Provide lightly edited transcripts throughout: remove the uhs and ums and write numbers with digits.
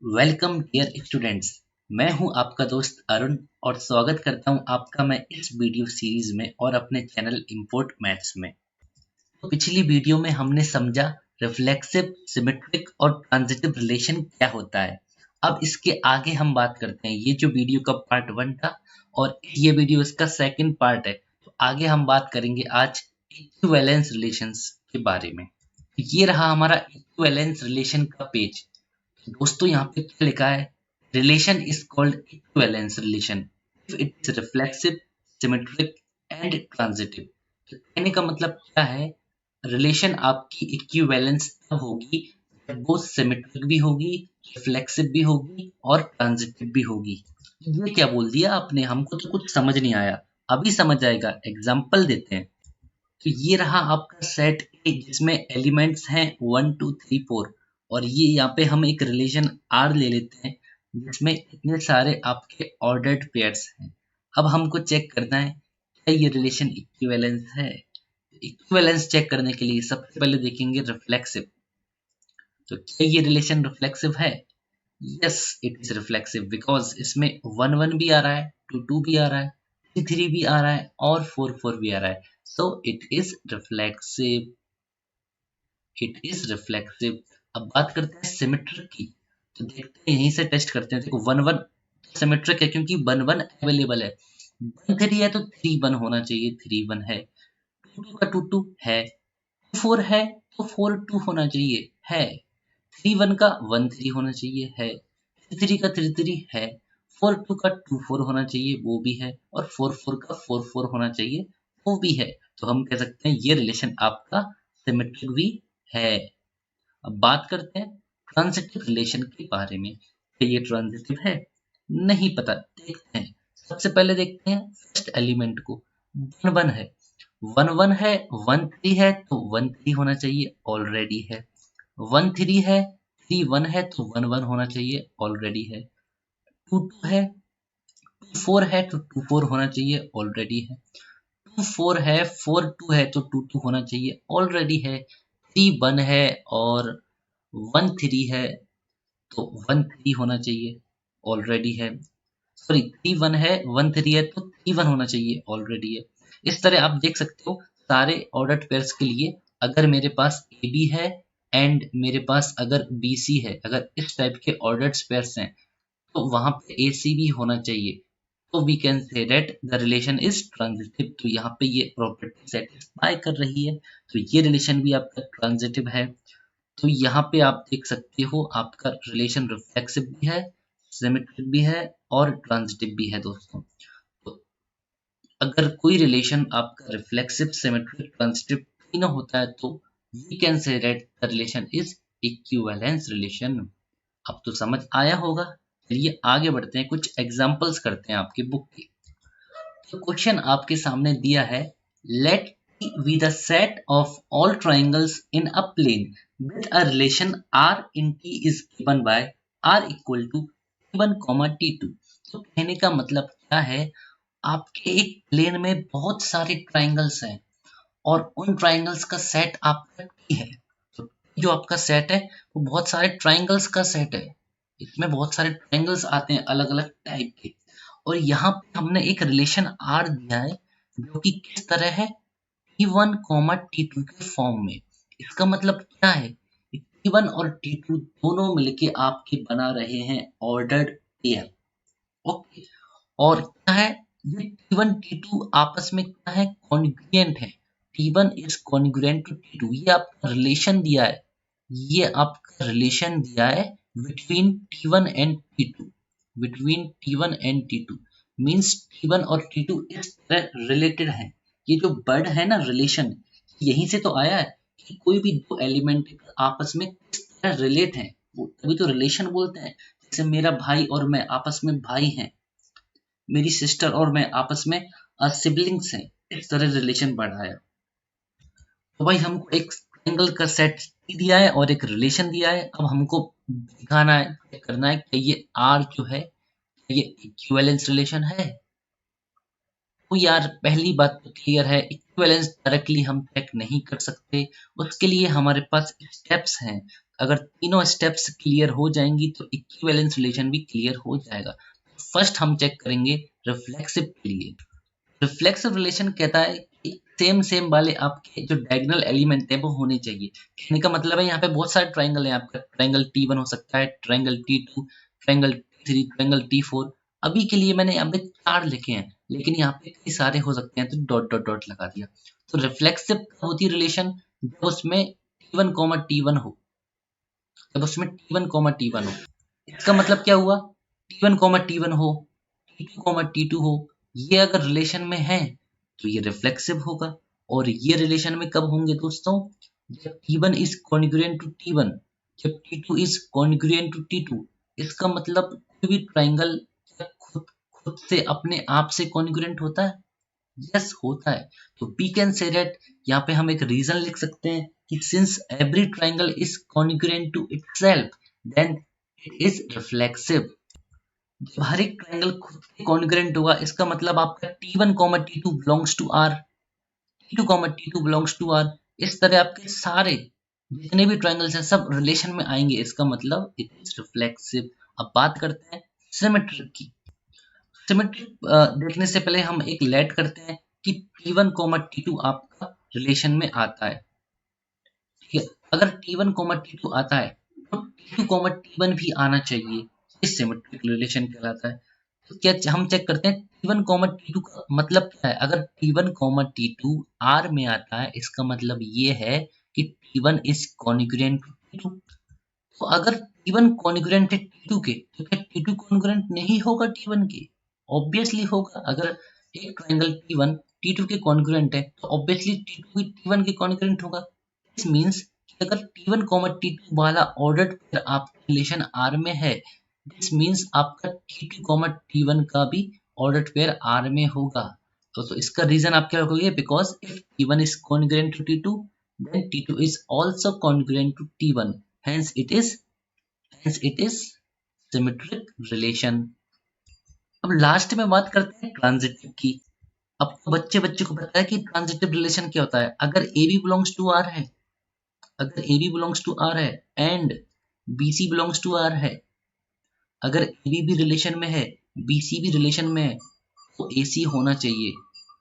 Welcome dear students. मैं हूं आपका दोस्त अरुण और स्वागत करता हूं आपका मैं इस वीडियो सीरीज में और अपने चैनल इम्पोर्ट मैथ्स में। तो पिछली वीडियो में हमने समझा रिफ्लेक्सिव, सिमेट्रिक और ट्रांजिटिव रिलेशन क्या होता है। अब इसके आगे हम बात करते हैं। ये जो वीडियो का पार्ट 1 था और ये वीडियो इसका सेकंड पार्ट है। तो आगे हम बात करेंगे आज इक्विवेलेंस रिलेशंस के बारे में। ये रहा हमारा इक्विवेलेंस रिलेशन का पेज। दोस्तों यहाँ पे क्या लिखा है? Relation is called equivalence relation if it is reflexive, symmetric and transitive. तो कहने का मतलब क्या है? रिलेशन आपकी इक्विवेलेंस तब होगी जब वो सिमेट्रिक भी होगी, रिफ्लेक्सिव भी होगी और ट्रांजिटिव भी होगी। ये क्या बोल दिया आपने? हमको तो कुछ समझ नहीं आया। अभी समझ आएगा, एग्जाम्पल देते हैं। तो ये रहा आपका सेट ए जिसमें एलिमेंट्स हैं 1 2 3 4 और ये यहाँ पे हम एक रिलेशन आर ले लेते हैं जिसमें इतने सारे आपके ऑर्डर्ड पेयर्स हैं। अब हमको चेक करना है क्या ये रिलेशन इक्विवेलेंस है। इक्विवेलेंस चेक करने के लिए सबसे पहले देखेंगे रिफ्लेक्सिव। तो क्या ये रिलेशन रिफ्लेक्सिव है? Yes, it is reflexive because इसमें 1 1 भी आ रहा है, 2 2 भी आ रहा है, 3 3 भी आ रहा है और 4 4 भी आ रहा है। So it is reflexive. It is reflexive. अब बात करते हैं सिमेट्रिक की। तो देखते हैं, यहीं से टेस्ट करते हैं। देखो 1 1 सिमेट्रिक है क्योंकि 1 1 अवेलेबल है। 1 3 है तो 3 1 होना चाहिए, 3 1 है। 2 2 का 2 2 है। 4 है तो 4 2 होना चाहिए, है। 3 1 का 1 3 होना चाहिए, है। 3 3 का 3 3 है। 4 2 का 2 4 होना चाहिए, वो भी है। और 4 4 का 4 4 होना चाहिए, वो भी है। तो हम कह सकते हैं ये रिलेशन आपका सिमेट्रिक भी है। अब बात करते हैं ट्रांजिटिव रिलेशन के बारे में। क्या ये ट्रांजिटिव है? नहीं पता, देखते हैं। सबसे पहले देखते हैं फर्स्ट एलिमेंट को। 1 1 है, 1 1 है, 1 3 है तो 1 3 होना चाहिए, ऑलरेडी है। 1 3 है, 3 1 है तो 1 1 होना चाहिए, ऑलरेडी है। 2 2 है, 2 4 है तो 2 4 होना चाहिए, ऑलरेडी है। 2 4 है, 4 2 है तो 2 2 होना चाहिए, ऑलरेडी है। 3 1 है और 1 3 है तो 1 3 होना चाहिए, ऑलरेडी है। सॉरी, 3 1 है, 1 3 है तो 3 1 होना चाहिए, ऑलरेडी है। इस तरह आप देख सकते हो सारे ऑर्डर्ड पेयर्स के लिए। अगर मेरे पास ए बी है एंड मेरे पास अगर बी सी है, अगर इस टाइप के ऑर्डर्ड पेयर्स हैं तो वहां पे ए सी भी होना चाहिए। तो we can say that the relation is transitive. तो यहाँ पे ये प्रॉपर्टी सेटिस्फाई कर रही है, तो ये रिलेशन भी आपका ट्रांजिटिव है। तो यहाँ पे आप देख सकते हो आपका रिलेशन रिफ्लेक्सिव भी है, सिमेट्रिक भी है और ट्रांजिटिव भी है दोस्तों। तो अगर कोई रिलेशन आपका रिफ्लेक्सिव, सिमेट्रिक, ट्रांजिटिव तीनों होता है तो we can say that the relation is equivalence relation. अब तो समझ आया होगा। चलिए आगे बढ़ते हैं, कुछ एग्जांपल्स करते हैं आपकी बुक के। तो क्वेश्चन आपके सामने दिया है, late T be the set of all triangles in a plane with a relation r in T is given by r equal to T1, T2। तो कहने का मतलब क्या है? आपके एक प्लेन में बहुत सारे ट्राइंगल्स हैं और उन ट्राइंगल्स का सेट आपका T है। तो जो आपका सेट है वो बहुत सारे ट्राइंगल्स का सेट है। इसमें बहुत सारे ट्राइंगल्स आते हैं अलग अलग टाइप के। और यहाँ पे हमने एक रिलेशन आर दिया है जो कि किस तरह है? T1, T2 के फॉर्म में। इसका मतलब क्या है? T1 और T2 दोनों मिलके आपके बना रहे हैं ऑर्डर्ड पेयर। ओके। और क्या है? ये T1 T2 आपस में क्या है? कॉन्ग्रुएंट है। T1 is congruent to T2। ये आपका रिलेशन दिया है, ये आपका रिलेशन दिया है between T1 and T2। Between T1 and T2 means T1 और T2 इस तरह रिलेटेड है। ये जो वर्ड है ना रिलेशन, यहीं से तो आया है कि कोई भी दो एलिमेंट आपस में किस तरह रिलेट हैं, वो तभी तो रिलेशन बोलते हैं। जैसे मेरा भाई और मैं आपस में भाई हैं, मेरी सिस्टर और मैं आपस में सिबलिंग्स हैं, इस तरह रिलेशन बढ़ाया। तो भाई हमको एक ट्रायंगल का सेट दिया है और एक रिलेशन दिया है। अब हमको दिखाना है, चेक करना है कि ये आर जो है ये इक्विवेलेंस रिलेशन है। तो यार पहली बात तो क्लियर है, इक्विवेलेंस डायरेक्टली हम चेक नहीं कर सकते। उसके लिए हमारे पास स्टेप्स हैं। अगर तीनों स्टेप्स क्लियर हो जाएंगी तो इक्विवेलेंस रिलेशन भी क्लियर हो जाएगा। फर्स्ट हम चेक करेंगे रिफ्लेक्सिव के लिए। रिफ्लेक्सिव रिलेशन कहता है कि सेम सेम वाले आपके जो डायगोनल एलिमेंट है वो होने चाहिए। कहने का मतलब है यहाँ पे बहुत सारे ट्राइंगल है, आपका ट्राइंगल T1 हो सकता है, triangle T2, triangle T3, triangle T4। अभी के लिए मैंने यहाँ पे 4 लिखे हैं, लेकिन यहाँ पे कई सारे हो सकते हैं तो डॉट डॉट डॉट लगा दिया। तो रिफ्लेक्सिव कब होती है रिलेशन? जब उसमें T1 T1 हो, जब उसमें T1 T1 हो। इसका मतलब क्या हुआ? T1 T1 हो, T2 T2 हो, ये अगर रिलेशन में है तो ये रिफ्लेक्सिव होगा। और ये रिलेशन में कब होंगे दोस्तों? जब T1 is congruent to T1, जब T2 is congruent to T2। इसका मतलब कोई भी ट्राइंगल खुद खुद से अपने आप से कॉन्ग्रुएंट होता है? यस होता है। तो वी कैन से दैट, यहाँ पे हम एक रीजन लिख सकते हैं कि since every triangle is congruent to itself then it is reflexive. जब हर एक ट्राइंगल खुद से कॉन्ग्रुएंट होगा, इसका मतलब आपका T1 T2 belongs to R, T2 T2 belongs to R। इस तरह आपके सारे जितने भी ट्राइंगल्स हैं सब रिलेशन में आएंगे, इसका मतलब इट इज रिफ्लेक्सिव। अब बात करते हैं सिमेट्रिक की। सिमेट्रिक देखने से पहले हम एक लेट करते हैं कि T1 T2 आपका रिलेशन में आता है। ठीक है, अगर T1 T2 आता है तो T2 T1 भी आना चाहिए, इस सिमेट्रिक रिलेशन कहलाता है। तो क्या हम चेक करते हैं T1 T2 का मतलब क्या है? अगर T1 T2 R में आता है, इसका मतलब ये है कि T1 is congruent to T2। तो अगर T1 कॉन्ग्रुएंट है T2 के, तो क्या T2 कॉन्ग्रुएंट नहीं होगा T1 के? ऑब्वियसली होगा। अगर एक ट्राइंगल T1 T2 के कॉन्ग्रुएंट है तो ऑब्वियसली T2 भी T1 के कॉन्ग्रुएंट होगा। दिस मींस कि अगर T1 T2 वाला ऑर्डर्ड पेयर आपका रिलेशन R में है, दिस मींस आपका T2 T1 का भी ऑर्डर्ड पेयर R में होगा। तो इसका रीजन आप क्या रखोगे? Because if T1 is congruent to T2 then T2 is also congruent to T1, hence it is symmetric relation। अब लास्ट में बात करते हैं ट्रांजिटिव की। अब बच्चे को पता है कि ट्रांजिटिव रिलेशन क्या होता है। अगर A B belongs to R है, अगर A B belongs to R है and B C belongs to R है, अगर ए बी भी रिलेशन में है, बी सी भी रिलेशन में है, तो ए सी होना चाहिए।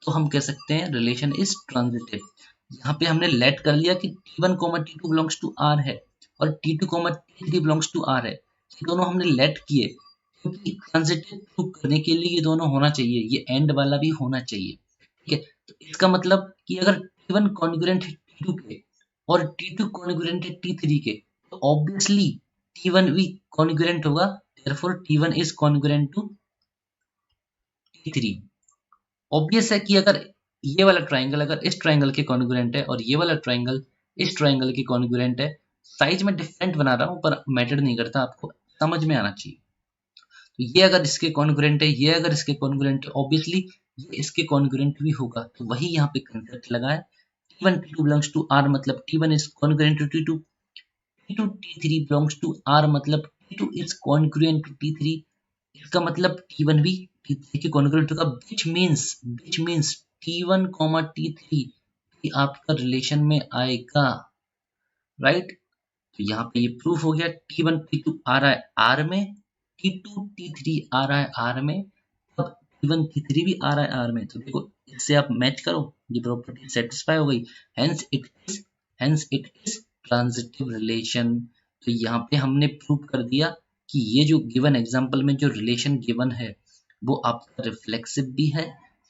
तो हम कह सकते हैं रिलेशन इज ट्रांजिटिव। यहाँ पे हमने लेट कर लिया कि T1 T2 belongs to R है और T2 T3 belongs to R है। ये दोनों हमने लेट किए क्योंकि ट्रांजिटिव प्रूव करने के लिए ये दोनों होना चाहिए, ये एंड वाला भी होना चाहिए। ठीक है, तो इसका मतलब कि अगर T1 कॉन्ग्रुएंट है T2 के और T2 कॉन्ग्रुएंट है T3 के, तो ऑब्वियसली T1 भी कॉन्ग्रुएंट होगा, therefore T1 is congruent to T3। Obvious है कि अगर ये वाला ट्राइंगल अगर इस ट्राइंगल के कॉन्ग्रुएंट है और ये वाला ट्राइंगल इस ट्राइंगल के कॉन्ग्रुएंट है, साइज में डिफरेंट बना रहा हूँ पर मैटर नहीं करता, आपको समझ में आना चाहिए। तो ये अगर इसके कॉन्ग्रुएंट है, ये अगर इसके कॉन्ग्रुएंट है, ऑब्वियसली ये इसके कॉन्ग्रुएंट भी होगा। तो वही यहाँ पे कंसेप्ट लगा है। T1 T2 belongs to R मतलब T1 is congruent to T2, T2 T3 belongs to R मतलब T2 is congruent to T3। इसका मतलब T1 भी T3 के कॉन्ग्रुएंट होगा, which means T1 T3 भी आपका रिलेशन में आएगा, राइट। तो यहाँ पे ये प्रूफ हो गया। T1 T2 आ रहा है R में, T2 T3 आ रहा है R में, अब T1 T3 भी आ रहा है R में। तो देखो इससे आप मैच करो, ये प्रॉपर्टी सेटिस्फाई हो गई, hence it is transitive relation. तो यहाँ पे हमने प्रूव कर दिया कि ये जो गिवन एग्जांपल में जो रिलेशन गिवन है वो आपका रिफ्लेक्सिव भी है,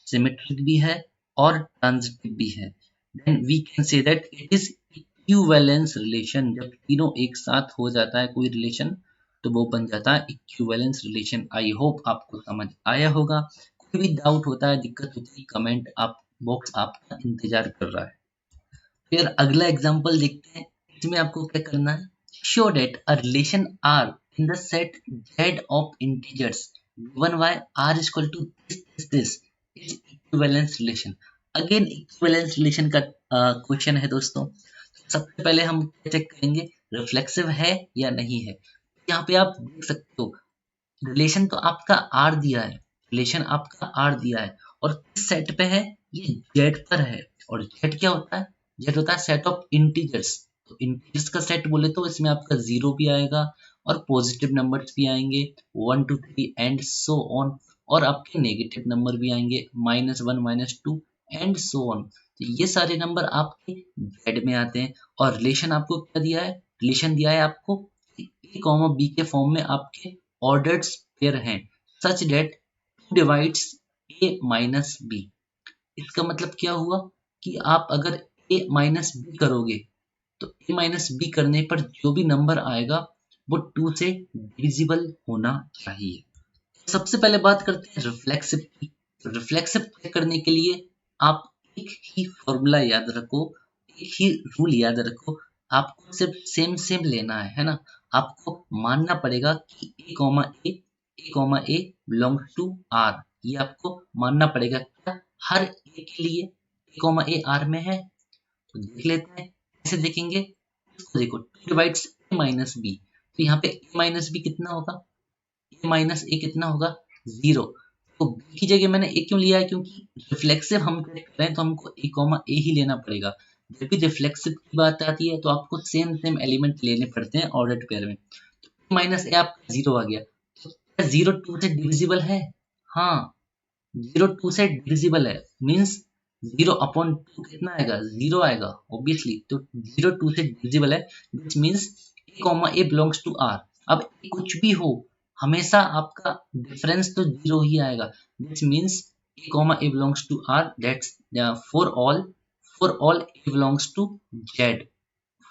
सिमेट्रिक भी है और ट्रांजिटिव भी है। Then we can say that it is equivalence relation. जब तीनों एक साथ हो जाता है कोई रिलेशन तो वो बन जाता है इक्विवेलेंस रिलेशन। आई होप आपको समझ आया होगा। कोई भी डाउट होता है, दिक्कत होती है, कमेंट आप बॉक्स आपका इंतजार कर रहा है। फिर अगला एग्जांपल देखते हैं। इसमें आपको क्या करना है? Show that a relation R in the set z of integers given by r is equal to this is equivalence relation। Again equivalence relation का क्वेश्चन है दोस्तों। सबसे पहले हम चेक करेंगे रिफ्लेक्सिव है या नहीं है। यहाँ पे आप देख सकते हो रिलेशन तो आपका आर दिया है, रिलेशन आपका आर दिया है और किस सेट पे है? ये जेड पर है। और जेड क्या होता है? जेड होता है सेट ऑफ इंटीजर्स। तो इंटीजर्स का सेट बोले तो इसमें आपका 0 भी आएगा और पॉजिटिव नंबर्स भी आएंगे 1 2 3 एंड सो ऑन, और आपके नेगेटिव नंबर भी आएंगे -1 -2 एंड सो ऑन। तो ये सारे नंबर आपके जेड में आते हैं। और रिलेशन आपको क्या दिया है, रिलेशन दिया है आपको ए कॉमा बी के फॉर्म में आपके ऑर्डर्ड पेयर हैं such that 2 divides a minus b. इसका मतलब क्या हुआ कि आप अगर a माइनस बी करोगे तो a माइनस बी करने पर जो भी नंबर आएगा वो 2 से डिविजिबल होना चाहिए। सबसे पहले बात करते हैं रिफ्लेक्सिव की। रिफ्लेक्सिव चेक करने के लिए आप एक ही फॉर्मूला याद रखो, एक ही रूल याद रखो। आपको सिर्फ सेम सेम लेना है ना। आपको मानना पड़ेगा कि ए बिलोंग्स टू आर। ये आपको मानना पड़ेगा। क्या हर ए के लिए ए आर में है? तो देख लेते हैं कैसे देखेंगे। इसको देखो 2 डिवाइड्स ए माइनस बी, तो यहाँ पे ए माइनस बी कितना होगा, ए माइनस ए कितना होगा 0। तो बी की जगह मैंने ए क्यों लिया है, क्योंकि रिफ्लेक्सिव हम चेक कर रहे हैं तो हमको ए ही लेना पड़ेगा। जब भी रिफ्लेक्सिव की बात आती है तो आपको सेम सेम एलिमेंट लेने पड़ते हैं ऑर्डर्ड पेयर में। तो माइनस ए आपका 0 आ गया, तो क्या 0 2 से डिविजिबल है? हाँ, 0 2 से डिविजिबल है, मीन्स 0 अपॉन 2 कितना आएगा, 0 आएगा ऑब्वियसली। तो 0 2 से डिविजिबल है, which means a belongs to R. अब कुछ भी हो हमेशा आपका डिफरेंस तो 0 ही आएगा, which means a belongs to R, that's for all a belongs to Z,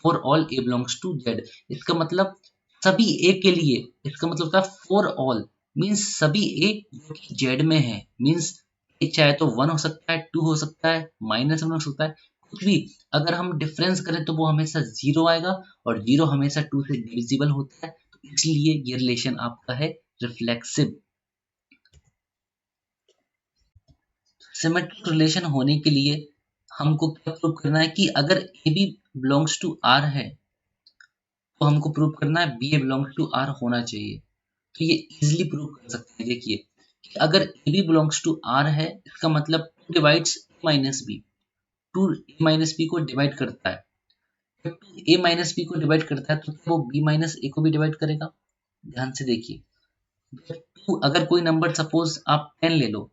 for all a belongs to Z. इसका मतलब सभी ए के लिए, इसका मतलब था फॉर ऑल मीन्स सभी ए जो कि जेड में है, मीन्स ए चाहे तो 1 हो सकता है, 2 हो सकता है, -1 हो सकता है, कुछ भी। अगर हम डिफरेंस करें तो वो हमेशा 0 आएगा, और 0 हमेशा 2 से डिविजिबल होता है, तो इसलिए ये रिलेशन आपका है रिफ्लेक्सिव। सिमेट्रिक रिलेशन होने के लिए हमको क्या प्रूव करना है कि अगर A B belongs to R है तो हमको प्रूव करना है b a belongs to R होना चाहिए। तो ये इजीली प्रूव कर सकते हैं। देखिए कि अगर A B belongs to R है, इसका मतलब 2 divides a minus b, 2 a minus b को डिवाइड करता है। जब 2 ए माइनस बी को डिवाइड करता है तो क्या वो बी माइनस ए को भी डिवाइड करेगा? ध्यान से देखिए, जब 2 अगर कोई नंबर सपोज आप 10 ले लो,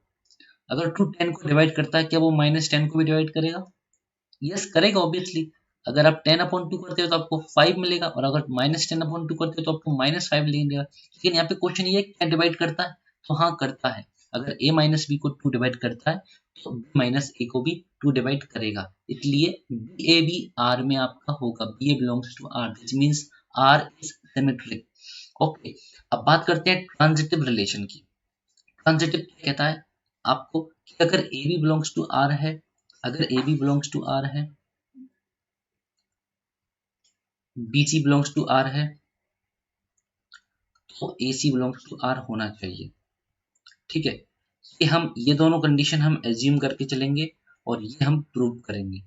अगर 2 10 को डिवाइड करता है क्या वो -10 को भी डिवाइड करेगा? यस करेगा ऑब्वियसली। अगर आप 10/2 करते हो तो आपको 5 मिलेगा, और अगर -10/2 करते हो तो आपको -5 मिलेगा। लेकिन यहाँ पे क्वेश्चन ये है क्या डिवाइड करता है, तो हाँ करता है। अगर a माइनस बी को 2 डिवाइड करता है तो b माइनस ए को भी 2 डिवाइड करेगा, इसलिए बी ए भी आर में आपका होगा। B a belongs to R, which means R is symmetric. Okay, अब बात करते हैं ट्रांजिटिव रिलेशन की। ट्रांजिटिव क्या कहता है आपको कि अगर A B belongs to R है, अगर A B belongs to R है, BC बिलोंग्स टू आर है, तो AC बिलोंग्स टू आर होना चाहिए। ठीक है, ये दोनों कंडीशन हम एज्यूम करके चलेंगे और ये हम प्रूव करेंगे।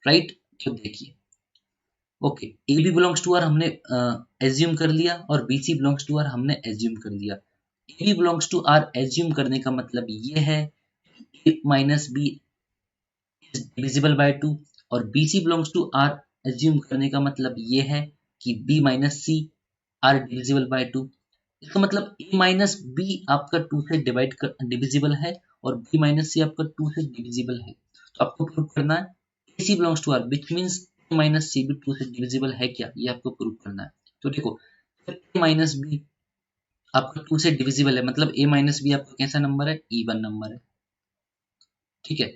राइट, तो देखिए okay, AB belongs to R हमने एज्यूम कर लिया और BC बिलोंग्स टू आर हमने एज्यूम कर लिया। AB belongs to R assume करने का मतलब ये है a minus b is divisible by 2, और BC belongs to R assume करने का मतलब ये है कि B minus c are divisible by 2। इसका मतलब a माइनस बी आपका 2 से डिविजिबल है और b माइनस सी आपका 2 से डिविजिबल है। तो आपको प्रूव करना है AC belongs to R, which means a minus C भी 2 से डिविजिबल है क्या, ये आपको प्रूव करना है। तो देखो a माइनस बी आपका 2 से डिविजिबल है, मतलब a माइनस बी आपका कैसा नंबर है, इवन नंबर है। ठीक है,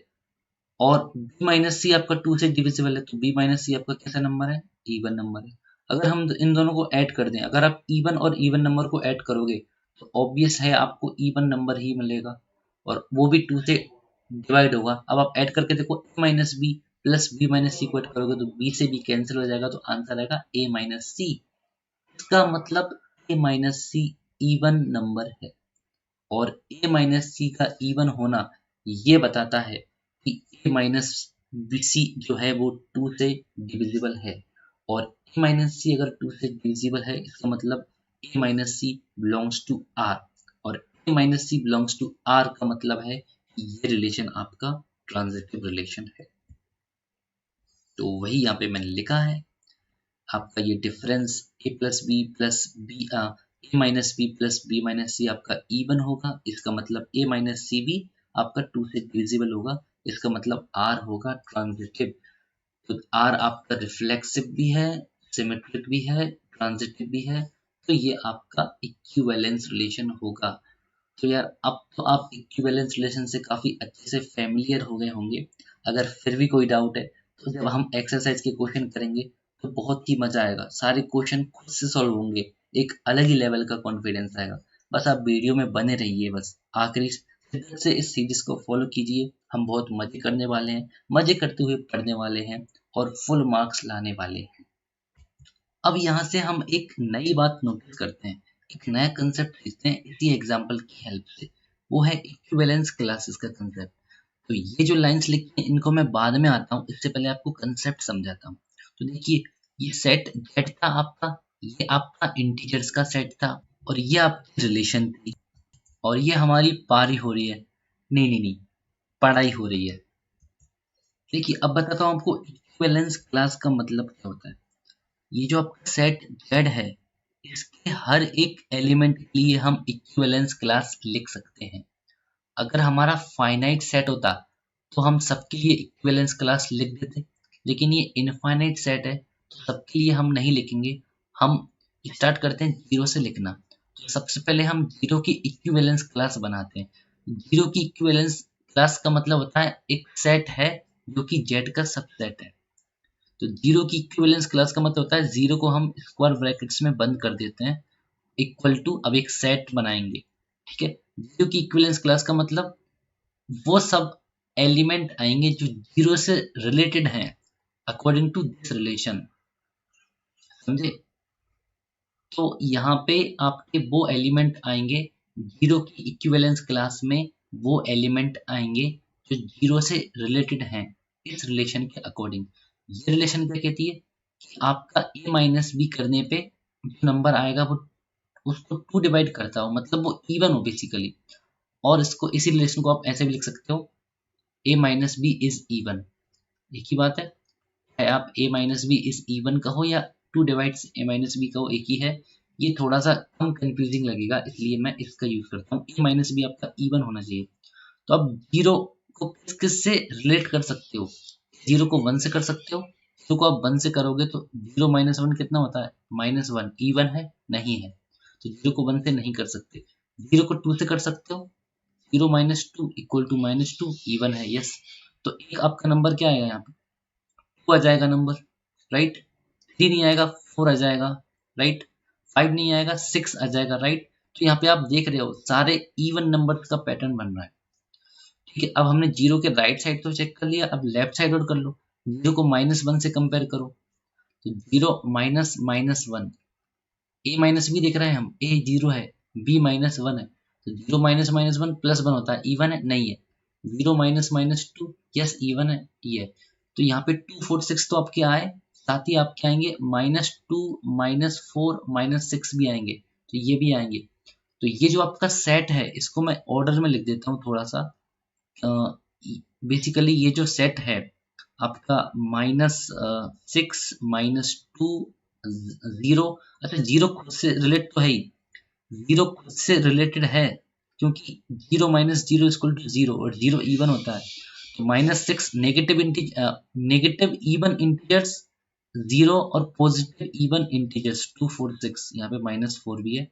और b माइनस सी आपका 2 से डिविजिबल है, तो b माइनस सी आपका कैसा नंबर है, इवन नंबर है। अगर हम इन दोनों को ऐड कर दें, अगर आप इवन और इवन नंबर को ऐड करोगे तो ऑब्वियस है आपको इवन नंबर ही मिलेगा, और वो भी 2 से डिवाइड होगा। अब आप ऐड करके देखो a minus B plus B minus C को ऐड करोगे तो b से b कैंसिल हो जाएगा, तो आंसर आएगा a माइनस सी। इसका मतलब a minus c even number है, और a माइनस सी का इवन होना ये बताता है कि a माइनस बी सी जो है वो 2 से डिविजिबल है, और a माइनस सी अगर 2 से डिविजिबल है इसका मतलब a minus c belongs to R, और a minus c belongs to R का मतलब है कि ये रिलेशन आपका ट्रांजिटिव रिलेशन है। तो वही यहाँ पे मैंने लिखा है आपका ये difference A plus B plus B A minus B plus B minus C आपका इवन होगा। इसका मतलब ए माइनस सी भी आपका 2 से डिविजिबल होगा। इसका मतलब आर होगा ट्रांजिटिव। तो आर आपका रिफ्लेक्सिव भी है, सिमेट्रिक भी है, ट्रांजिटिव भी है। तो ये आपका इक्विवेलेंस रिलेशन होगा। तो यार अब तो आप इक्विवेलेंस रिलेशन से काफी अच्छे से फेमिलियर हो गए होंगे। अगर फिर भी कोई डाउट है तो जब हम एक्सरसाइज के क्वेश्चन करेंगे तो बहुत ही मजा आएगा। सारे क्वेश्चन खुद से सॉल्व होंगे, एक अलग ही लेवल का कॉन्फिडेंस आएगा। बस आप वीडियो में बने रहिए, बस आखिरी शिद्दत से इस सीरीज को फॉलो कीजिए। हम बहुत मजे करने वाले हैं, मजे करते हुए पढ़ने वाले हैं और फुल मार्क्स लाने वाले हैं। अब यहाँ से हम एक नई बात नोटिस करते हैं, एक नया कंसेप्ट सीखते हैं इसी एग्जाम्पल की हेल्प से। वो है इक्विवेलेंस क्लासेस का कंसेप्ट। तो ये जो लाइंस लिखी हैं इनको मैं बाद में आता हूँ, इससे पहले आपको कंसेप्ट समझाता हूँ। तो देखिए, ये सेट जेड था आपका, ये आपका इंटीजर्स का सेट था और ये आपकी रिलेशन थी और ये हमारी पारी हो रही है। नहीं नहीं नहीं, पढ़ाई हो रही है। देखिए अब बताता हूँ आपको इक्विवेलेंस क्लास का मतलब क्या होता है। ये जो आपका सेट जेड है, इसके हर एक एलिमेंट के लिए हम इक्विवेलेंस क्लास लिख सकते हैं। अगर हमारा फाइनाइट सेट होता तो हम सबके लिए इक्विवेलेंस क्लास लिख देते, लेकिन ये इनफाइनाइट सेट है तो सबके लिए हम नहीं लिखेंगे। हम स्टार्ट करते हैं जीरो से लिखना। तो सबसे पहले हम जीरो की इक्विवेलेंस क्लास बनाते हैं। जीरो की इक्विवेलेंस क्लास का मतलब होता है एक सेट है जो कि जेड का सबसेट है। तो जीरो की इक्विवेलेंस क्लास का मतलब होता है जीरो को हम स्क्वायर ब्रैकेट्स में बंद कर देते हैं, इक्वल टू अब एक सेट बनाएंगे। ठीक है, जीरो की इक्विवेलेंस क्लास का मतलब वो सब एलिमेंट आएंगे जो जीरो से रिलेटेड हैं अकॉर्डिंग टू दिस रिलेशन। समझे? तो यहाँ पे आपके वो एलिमेंट आएंगे जीरो की इक्विवेलेंस क्लास में, वो एलिमेंट आएंगे जो जीरो से रिलेटेड हैं इस रिलेशन के अकॉर्डिंग। ये रिलेशन क्या कहती है कि आपका ए माइनस बी करने पे जो नंबर आएगा वो उसको टू डिवाइड करता हो, मतलब वो इवन हो बेसिकली। और इसको इसी रिलेशन को आप ऐसे भी लिख सकते हो, ए माइनस बी इज इवन। एक ही बात है, चाहे आप ए माइनस बी इज इवन कहो या to divides a minus B कहो, एक ही है। ये थोड़ा सा कम कंफ्यूजिंग लगेगा इसलिए मैं इसका यूज करता हूँ। ए माइनस बी आपका इवन होना चाहिए। तो आप जीरो को किस किस से रिलेट कर सकते हो? जीरो को वन से कर सकते हो। जीरो को आप वन से करोगे तो जीरो माइनस वन कितना होता है? Minus one. इवन है? नहीं है, तो जीरो को वन से नहीं कर सकते। जीरो को टू से कर सकते हो। Zero minus two equal to minus two, even है, यस। तो एक आपका नंबर क्या आएगा यहाँ पे? टू आ जाएगा नंबर, राइट। थ्री नहीं आएगा, फोर आ जाएगा, राइट। फाइव नहीं आएगा, सिक्स आ जाएगा, राइट। तो यहाँ पे आप देख रहे हो सारे इवन नंबर्स का पैटर्न बन रहा है। ठीक है, अब हमने जीरो के राइट साइड तो चेक कर लिया, अब लेफ्ट साइड और कर लो। जीरो को माइनस वन से कंपेयर करो, तो जीरो माइनस माइनस वन, ए माइनस बी देख रहे हैं हम, ए जीरो है, बी माइनस वन है। तो zero minus minus one plus one होता है, इवन है? नहीं है। Zero minus minus two, yes even है, ये है। तो यहाँ पे टू फोर सिक्स तो आपके आए, साथ ही आपके आएंगे minus two minus four minus six भी आएंगे, तो ये भी आएंगे। तो ये जो आपका सेट है इसको मैं ऑर्डर में लिख देता हूँ थोड़ा सा। बेसिकली ये जो सेट है आपका minus six minus two zero. अच्छा, जीरो खुद से रिलेट तो है ही, जीरो खुद से रिलेटेड है क्योंकि zero minus zero equal to zero और जीरो इवन होता है। तो minus six negative negative even integers zero और positive even integers two four six, यहाँ पे माइनस फोर भी है।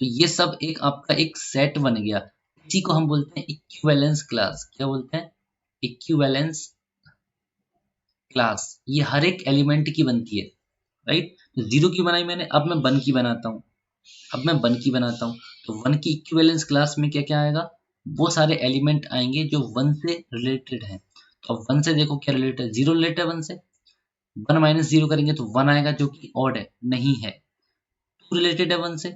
तो ये सब एक आपका एक सेट बन गया। इसी को हम बोलते हैं इक्विवेलेंस क्लास। क्या बोलते हैं? Equivalence class. ये हर एक एलिमेंट की बनती है, राइट। तो जीरो की बनाई मैंने, अब मैं वन की बनाता हूँ। तो वन की इक्विवेलेंस क्लास में क्या क्या आएगा? वो सारे एलिमेंट आएंगे जो वन से रिलेटेड हैं। तो अब वन से देखो क्या रिलेटेड है? जीरो रिलेटेड है वन से। वन माइनस जीरो करेंगे तो वन आएगा जो कि ऑड है, नहीं है। टू रिलेटेड है वन से,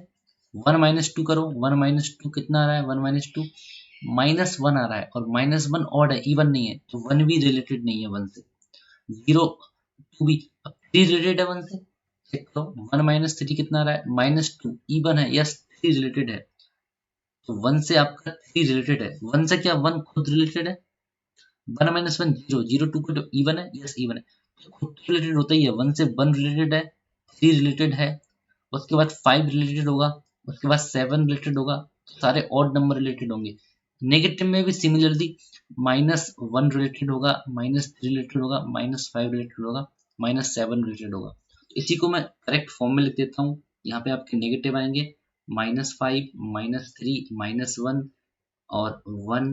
वन माइनस टू करो, वन माइनस टू कितना आ रहा है? One minus two minus one आ रहा है और माइनस वन ऑड है, इवन नहीं है, तो वन भी रिलेटेड नहीं है वन से। जीरो टू भी। अब थ्री रिलेटेड है वन से, चेक करो, वन माइनस थ्री कितना आ रहा है? माइनस टू, इवन है, यस थ्री रिलेटेड है। तो वन से आपका थ्री रिलेटेड है, वन से क्या? वन खुद रिलेटेड है। One minus one zero, zero two को इवन है, यस इवन है। खुद रिलेटेड होता ही है, 1 से 1 रिलेटेड है, 3 रिलेटेड है, उसके बाद 5 रिलेटेड होगा, उसके बाद 7 रिलेटेड होगा, तो सारे ऑड नंबर रिलेटेड होंगे। नेगेटिव में भी सिमिलरली -1 रिलेटेड होगा, -3 रिलेटेड होगा, -5 रिलेटेड होगा, -7 रिलेटेड होगा। तो इसी को मैं करेक्ट फॉर्म में लिख देता हूँ। यहाँ पे आपके नेगेटिव आएंगे -5, -3, -1 और 1,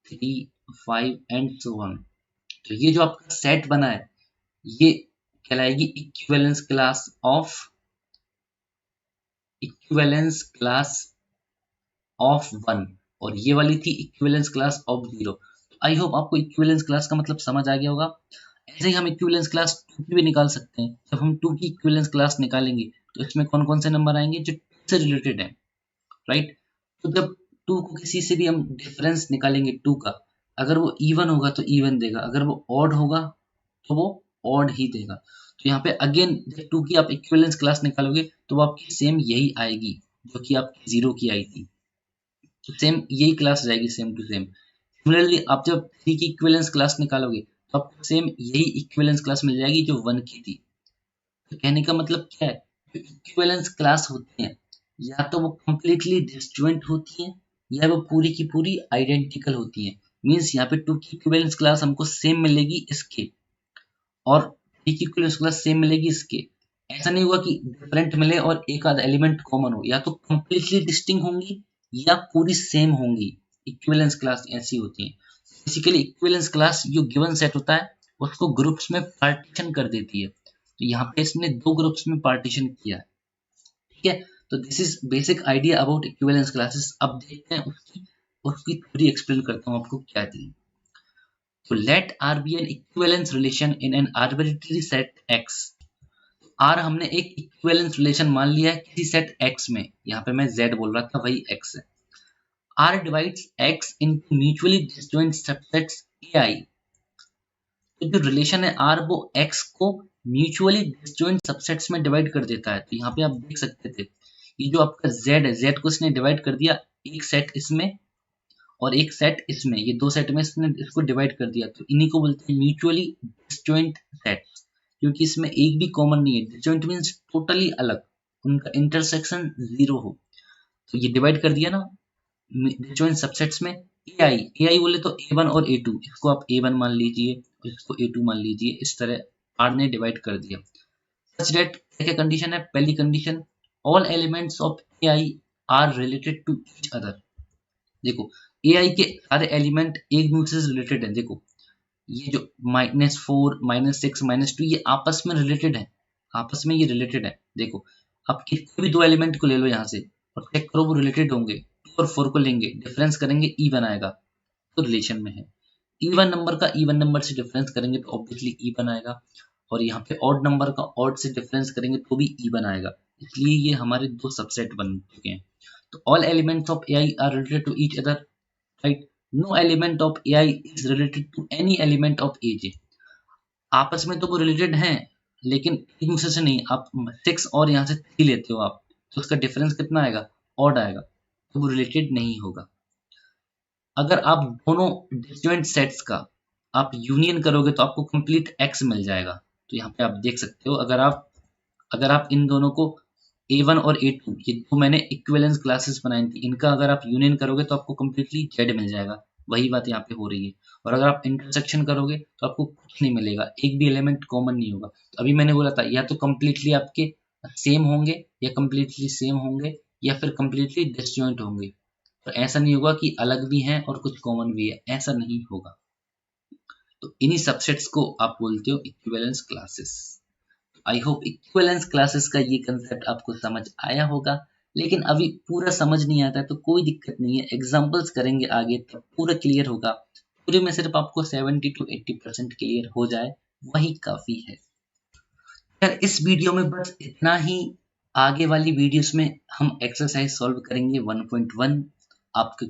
3, 5 एंड सो ऑन। तो ये जो आपका सेट बना है ये कहलाएगी इक्विवेलेंस क्लास ऑफ 1 और ये वाली थी equivalence class of 0। I hope आपको इक्विवेलेंस क्लास का मतलब समझ आ गया होगा। ऐसे ही हम इक्विवेलेंस क्लास 2 की भी निकाल सकते हैं। जब हम 2 की इक्विवेलेंस क्लास निकालेंगे तो इसमें कौन कौन से नंबर आएंगे जो 2 से रिलेटेड है, राइट। तो जब 2 को किसी से भी हम डिफरेंस निकालेंगे 2 का, अगर वो इवन होगा तो इवन देगा, अगर वो ऑड होगा तो वो ऑड ही देगा। तो यहाँ पे अगेन जब 2 की आप इक्विवेलेंस क्लास निकालोगे तो वो आपकी सेम यही आएगी जो कि आपकी 0 की आई थी। तो सेम यही क्लास जाएगी, सेम टू सेम। सिमिलरली आप जब 3 की इक्विवेलेंस क्लास निकालोगे तो आपको सेम यही इक्विवेलेंस क्लास मिल जाएगी जो 1 की थी। तो कहने का मतलब क्या है, जो इक्विवेलेंस क्लास होती हैं या तो वो कंप्लीटली डिस्जॉइंट होती हैं या वो पूरी की पूरी आइडेंटिकल होती हैं। मींस यहाँ पे 2 की इक्विवेलेंस क्लास हमको सेम मिलेगी इसके और 3 की इक्विवेलेंस क्लास सेम मिलेगी इसके। ऐसा नहीं हुआ कि डिफरेंट मिले और एक आधा एलिमेंट कॉमन हो, या तो कंप्लीटली डिस्टिंक्ट होंगी या पूरी सेम होंगी। इक्विवेलेंस क्लास ऐसी होती है। बेसिकली इक्विवेलेंस क्लास जो गिवन सेट होता है उसको ग्रुप्स में पार्टीशन कर देती है। तो यहाँ पे इसने 2 ग्रुप्स में पार्टीशन किया है, ठीक है। तो this is basic idea about equivalence classes. अब देखते हैं उसकी उसकी थ्योरी एक्सप्लेन करता हूँ आपको क्या थी। तो let R be an equivalence relation in an arbitrary set X. R हमने एक इक्विवेलेंस रिलेशन मान लिया है किसी सेट एक्स में, यहाँ पे मैं जेड बोल रहा था वही एक्स है। R divides X into mutually disjoint subsets AI। तो जो रिलेशन है R वो X को म्यूचुअली डिसजॉइंट सबसेट्स में डिवाइड कर देता है। तो यहाँ पे आप देख सकते थे ये जो आपका Z है, Z को इसने डिवाइड कर दिया, एक सेट इसमें और एक सेट इसमें, ये 2 सेट में इसने इसको डिवाइड कर दिया। तो इन्हीं को बोलते हैं म्यूचुअली डिसजॉइंट सेट्स, क्योंकि इसमें एक भी कॉमन नहीं है। डिसजॉइंट मीन्स टोटली अलग, उनका इंटरसेक्शन 0 हो। तो ये डिवाइड कर दिया ना डिसजॉइंट सबसेट्स में। ए आई बोले तो A1 और A2, इसको आप A1 मान लीजिए और इसको A2 मान लीजिए। इस तरह R ने डिवाइड कर दिया। सच दैट क्या कंडीशन है, पहली condition all elements of AI are related to each other. देखो AI के सारे एलिमेंट एक दूसरे से रिलेटेड है। देखो ये जो -4, -6, -2 ये आपस में रिलेटेड है, आपस में ये रिलेटेड है। देखो आप किसी भी 2 एलिमेंट को ले लो यहाँ से और चेक करो वो रिलेटेड होंगे। 2 और 4 को लेंगे, डिफरेंस करेंगे, इवन आएगा तो रिलेशन में है। इवन नंबर का इवन नंबर से डिफरेंस करेंगे तो ऑब्वियसली इवन आएगा, और यहाँ पे ऑड नंबर का ऑड से डिफरेंस करेंगे तो भी इवन आएगा। इसलिए ये हमारे 2 सबसेट बन चुके हैं। तो all elements of AI are related to each other, right. No element of AI is related to any element of AJ। आपस में तो वो रिलेटेड हैं लेकिन एक दूसरे से नहीं। आप 6 और यहाँ से 3 लेते हो आप, तो उसका डिफरेंस कितना आएगा, ऑड आएगा, तो वो रिलेटेड नहीं होगा। अगर आप दोनों डिस्जॉइंट सेट्स का आप यूनियन करोगे तो आपको कंप्लीट एक्स मिल जाएगा। तो यहाँ पे आप देख सकते हो अगर आप इन दोनों को A1 और A2 ये 2 मैंने इक्विवेलेंस क्लासेस बनाई थी, इनका अगर आप यूनियन करोगे तो आपको कंप्लीटली जेड मिल जाएगा। वही बात यहाँ पे हो रही है। और अगर आप इंटरसेक्शन करोगे तो आपको कुछ नहीं मिलेगा, एक भी एलिमेंट कॉमन नहीं होगा। तो अभी मैंने बोला था या तो कंप्लीटली आपके सेम होंगे या कंप्लीटली सेम होंगे या फिर कंप्लीटली डिसजॉइंट होंगे। तो ऐसा नहीं होगा कि अलग भी हैं और कुछ कॉमन भी है, ऐसा नहीं होगा। तो इन्हीं सबसेट्स को आप बोलते हो equivalence classes. I hope equivalence classes का ये कंसेप्ट आपको समझ आया होगा, लेकिन अभी पूरा समझ नहीं आता तो कोई दिक्कत नहीं है, एग्जांपल्स करेंगे आगे तो पूरा क्लियर होगा। पूरे में सिर्फ आपको 70 to 80% क्लियर हो जाए वही काफी है। यार इस वीडियो में बस इतना ही। आगे वाली वीडियोस में हम एक्सरसाइज सॉल्व करेंगे 1.1। आपको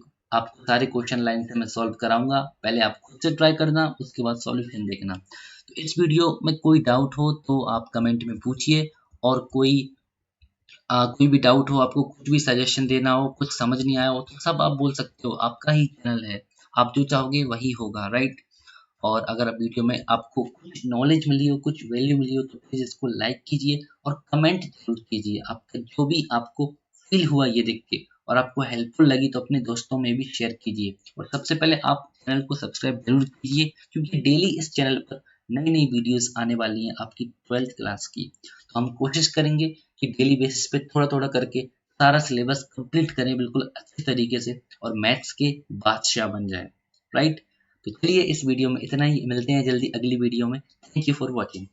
सारे क्वेश्चन लाइन से मैं सॉल्व कराऊंगा, पहले आप खुद से ट्राई करना, उसके बाद सॉल्यूशन देखना। तो इस वीडियो में कोई डाउट हो तो आप कमेंट में पूछिए, और कोई भी डाउट हो, आपको कुछ भी सजेशन देना हो, कुछ समझ नहीं आया हो तो सब आप बोल सकते हो, आपका ही चैनल है, आप जो चाहोगे वही होगा, राइट। और अगर वीडियो में आपको कुछ नॉलेज मिली हो, कुछ वैल्यू मिली हो, तो प्लीज़ इसको लाइक कीजिए और कमेंट जरूर कीजिए आपका जो भी आपको फील हुआ ये देख के, और आपको हेल्पफुल लगी तो अपने दोस्तों में भी शेयर कीजिए। और सबसे पहले आप चैनल को सब्सक्राइब जरूर कीजिए, क्योंकि डेली इस चैनल पर नई नई वीडियोस आने वाली हैं आपकी 12th क्लास की। तो हम कोशिश करेंगे कि डेली बेसिस पे थोड़ा थोड़ा करके सारा सिलेबस कंप्लीट करें बिल्कुल अच्छे तरीके से, और मैथ्स के बादशाह बन जाए। राइट। तो चलिए इस वीडियो में इतना ही, मिलते हैं जल्दी अगली वीडियो में। Thank you for watching.